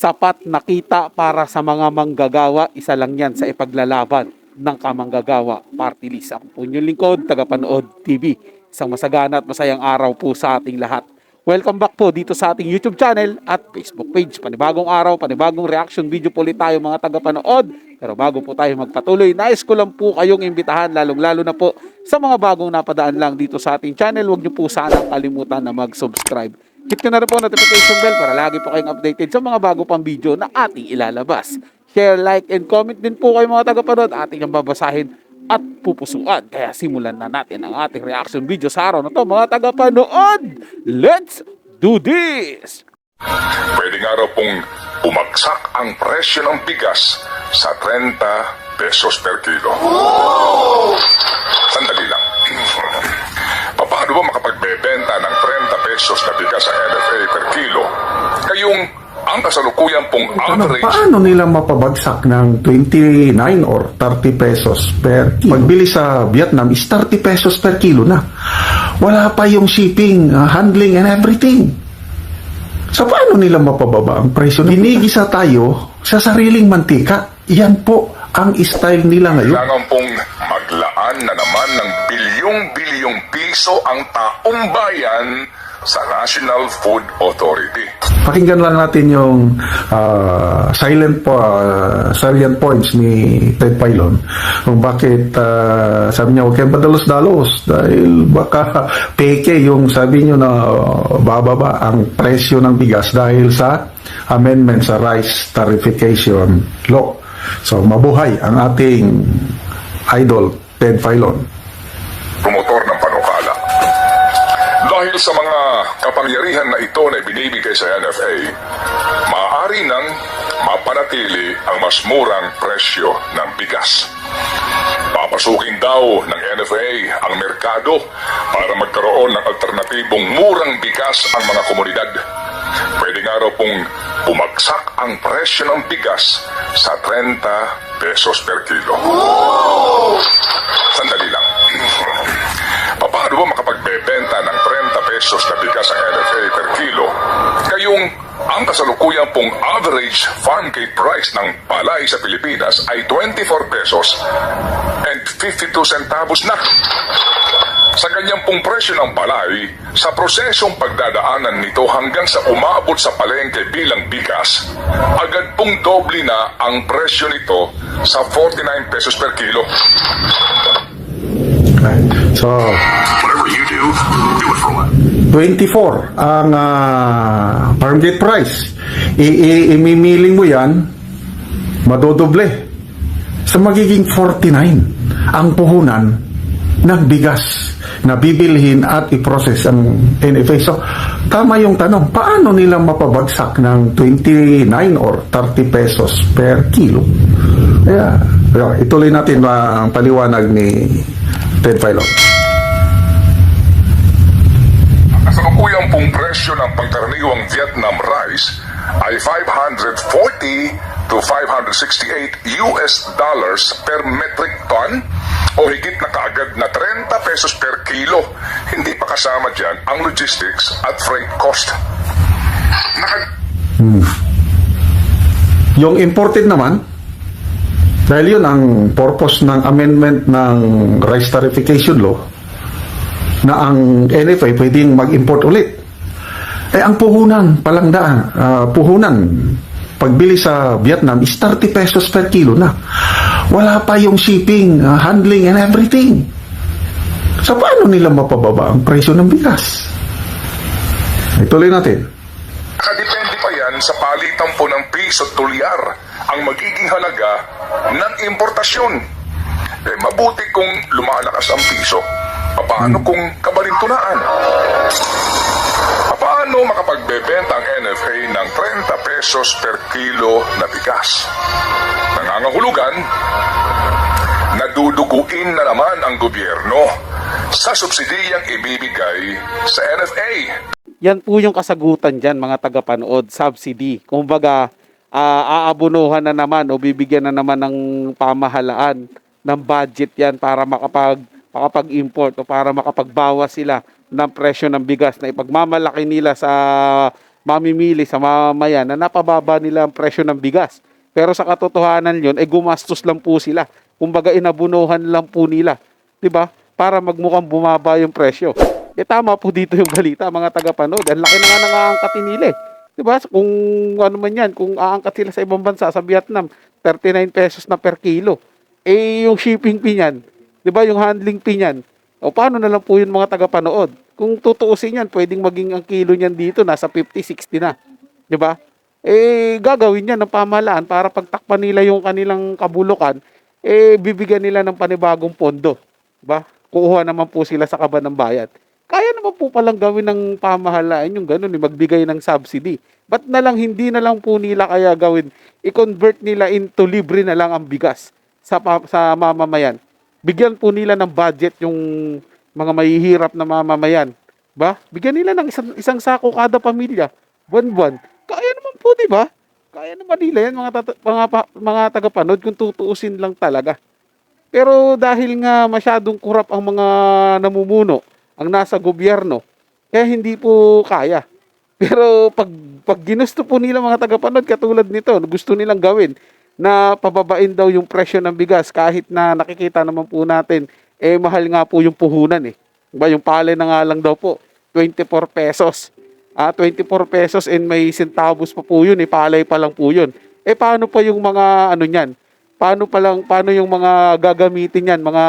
sapat na kita para sa mga manggagawa. Isa lang yan sa ipaglalaban ng kamanggagawa party list. Ako po yung lingkod, tagapanood TV. Isang masagana at masayang araw po sa ating lahat. Welcome back po dito sa ating YouTube channel at Facebook page. Panibagong araw, panibagong reaction video po ulit tayo mga tagapanood. Pero bago po tayo magpatuloy, nais ko lang po kayong imbitahan, lalong-lalo na po sa mga bagong napadaan lang dito sa ating channel. Huwag niyo po sanang kalimutan na mag-subscribe. Hit nyo na rin po notification bell para lagi po kayong updated sa mga bago pang video na ating ilalabas. Share, like, and comment din po kayo mga tagapanood. Ating ang babasahin at pupusuan. Kaya simulan na natin ang ating reaction video sa araw na to mga tagapanood. Let's do this! Pwedeng araw pong bumagsak ang presyo ng bigas sa 30 pesos per kilo. Sandali lang. Paano ba makapagbebenta ng 30 pesos na bigas sa NFA per kilo? Kayong ang kasalukuyan pong average... Paano nila mapabagsak ng 29 or 30 pesos per kilo? Pagbili sa Vietnam is 30 pesos per kilo na. Wala pa yung shipping, handling and everything. So paano nila mapababa ang presyo? Ginigisa tayo sa sariling mantika. Yan po ang style nila ngayon. Kailangan pong maglaan na naman ng bilyong-bilyong piso ang taong bayan sa National Food Authority. Pakinggan lang natin yung salient points ni Ted Filon kung bakit sabi niya huwag kayong padalos-dalos dahil baka peke yung sabi niyo na bababa ang presyo ng bigas dahil sa amendment sa rice tariffication law. So mabuhay ang ating idol Ted Filon. Promotor ng panukala. Dahil sa mga kapangyarihan na ito na binibigay sa NFA, maaari nang mapanatili ang mas murang presyo ng bigas. Papasukin daw ng NFA ang merkado para magkaroon ng alternatibong murang bigas ang mga komunidad. Pwede nga raw pong bumagsak ang presyo ng bigas sa 30 pesos per kilo. Sandali lang. Paano ba makapagbebenta ng 30 pesos na bigas ang NFA per kilo? Kayong ang kasalukuyan pong average farm gate price ng palay sa Pilipinas ay 24 pesos and 52 centavos na. Sa ganyang pong presyo ng palay, sa prosesong pagdadaanan nito hanggang sa umabot sa palengke bilang bigas, agad pong doble na ang presyo nito sa 49 pesos per kilo. So, Whatever you do it for what? 24 ang farm gate price. Imimiling mo yan, madodoble. So, magiging 49 ang puhunan ng bigas na bibilhin at i-process ang NFA. So, tama yung tanong, paano nila mapabagsak ng 29 or 30 pesos per kilo? Kaya, ituloy natin ang paliwanag ni Ted Filon. Kasalukuyang pong presyo ng pangkaraniwang Vietnam rice ay 540 to 568 US dollars per metric ton o higit na kaagad na 30 pesos per kilo. Hindi pa kasama dyan ang logistics at freight cost. Yung imported naman, dahil yun ang purpose ng amendment ng rice tariffication law, na ang NFA pwedeng mag-import ulit. Ang puhunan, pagbili sa Vietnam is 30 pesos per kilo na. Wala pa yung shipping, handling and everything. So paano nila mapababa ang presyo ng bigas? Ituloy natin. Nakadepende pa yan sa palitan po ng piso at dolyar ang magiging halaga ng importasyon. Mabuti kung lumalakas ang piso. Paano kung kabalintunaan? Paano makapagbebenta ang NFA ng 30 pesos per kilo na bigas? Nangangahulugan, naduduguin na naman ang gobyerno sa subsidiyang ibibigay sa NFA. Yan po yung kasagutan dyan mga tagapanood, subsidy. Kumbaga, aabunuhan na naman o bibigyan na naman ng pamahalaan ng budget yan para makapag-import o para makapagbawas sila ng presyo ng bigas na ipagmamalaki nila sa mamimili sa mamamayan na napababa nila ang presyo ng bigas. Pero sa katotohanan yun, gumastos lang po sila. Kumbaga inabunuhan lang po nila. 'Di ba? Para magmukhang bumaba yung presyo. Tama po dito yung balita, mga tagapanood. Ang laki na nga ng aangkatin nila eh. 'Di ba? Kung ano man yan, kung aangkat sila sa ibang bansa, sa Vietnam, 39 pesos na per kilo. Yung shipping fee niyan, 'di ba? Yung handling fee niyan. O paano na lang po yun, mga tagapanood? Kung tutuusin yan, pwedeng maging ang kilo niyan dito nasa 50, 60 na. 'Di ba? Gagawin niya ng pamahalaan para pagtakpan nila yung kanilang kabulukan, bibigyan nila ng panibagong pondo. Diba? Kukuha naman po sila sa kaban ng bayan. Kaya naman po palang gawin ng pamahalaan yung ganun, magbigay ng subsidy. Ba't na lang, hindi na lang po nila kaya gawin, i-convert nila into libre na lang ang bigas sa mamamayan. Bigyan po nila ng budget yung mga mahihirap na mamamayan. Ba? Bigyan nila ng isang sako kada pamilya, buwan-buwan. Kaya naman po, di ba? Kaya naman nila yan, mga tagapanood, kung tutuusin lang talaga. Pero dahil nga masyadong kurap ang mga namumuno, ang nasa gobyerno, kaya hindi po kaya. Pero pag ginusto po nila, mga tagapanood, katulad nito, gusto nilang gawin na pababain daw yung presyo ng bigas kahit na nakikita naman po natin, mahal nga po yung puhunan eh. Diba? Yung palay na nga lang daw po, 24 pesos. 24 pesos and may centavos pa po yun, palay pa lang po yun. Paano pa yung mga ano niyan? Paano yung mga gagamitin yan, mga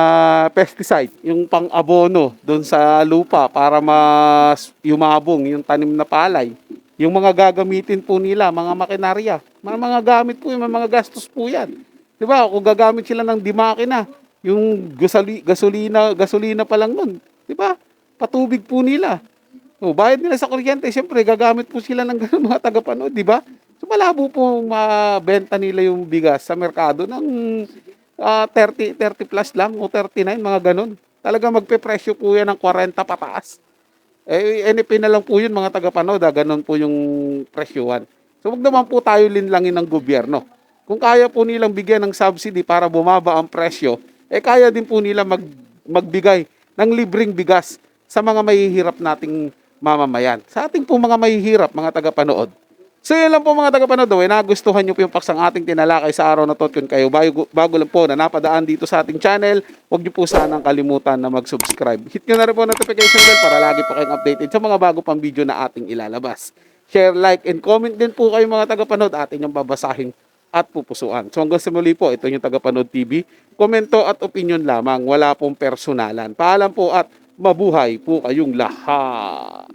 pesticide, yung pang-abono doon sa lupa para mas yumabong yung tanim na palay. Yung mga gagamitin po nila, mga makinarya, mga gamit po, yung mga gastos po yan. 'Di ba? Kung gagamit sila ng dimakina, yung gasolina pa lang nun, 'di ba? Patubig po nila. Bayad nila sa kuryente, siyempre gagamit po sila ng ganun, mga tagapanood, 'di ba? So malabo po mabenta nila yung bigas sa merkado ng 30 plus lang o 39, mga ganun. Talaga magpe-presyo po yan ng 40 pataas. NP na lang po yun, mga tagapanood, ganun po yung presyuhan. So wag naman po tayo linlangin ng gobyerno. Kung kaya po nilang bigyan ng subsidy para bumaba ang presyo, kaya din po nila magbigay ng libreng bigas sa mga mahihirap nating mamamayan. Sa ating po mga mahihirap, mga tagapanood. So yun lang po, mga tagapanood, nagustuhan nyo po yung paksang ating tinalakay sa araw na to. Kung kayo bago lang po na napadaan dito sa ating channel, huwag nyo po sanang kalimutan na mag-subscribe. Hit nyo na rin po notification bell para lagi po kayong updated sa mga bago pang video na ating ilalabas. Share, like, and comment din po kayo, mga tagapanood, atin yung babasahin at pupusuan. So hanggang sa muli po, ito yung Tagapanood TV. Komento at opinion lamang, wala pong personalan. Paalam po at mabuhay po kayong lahat.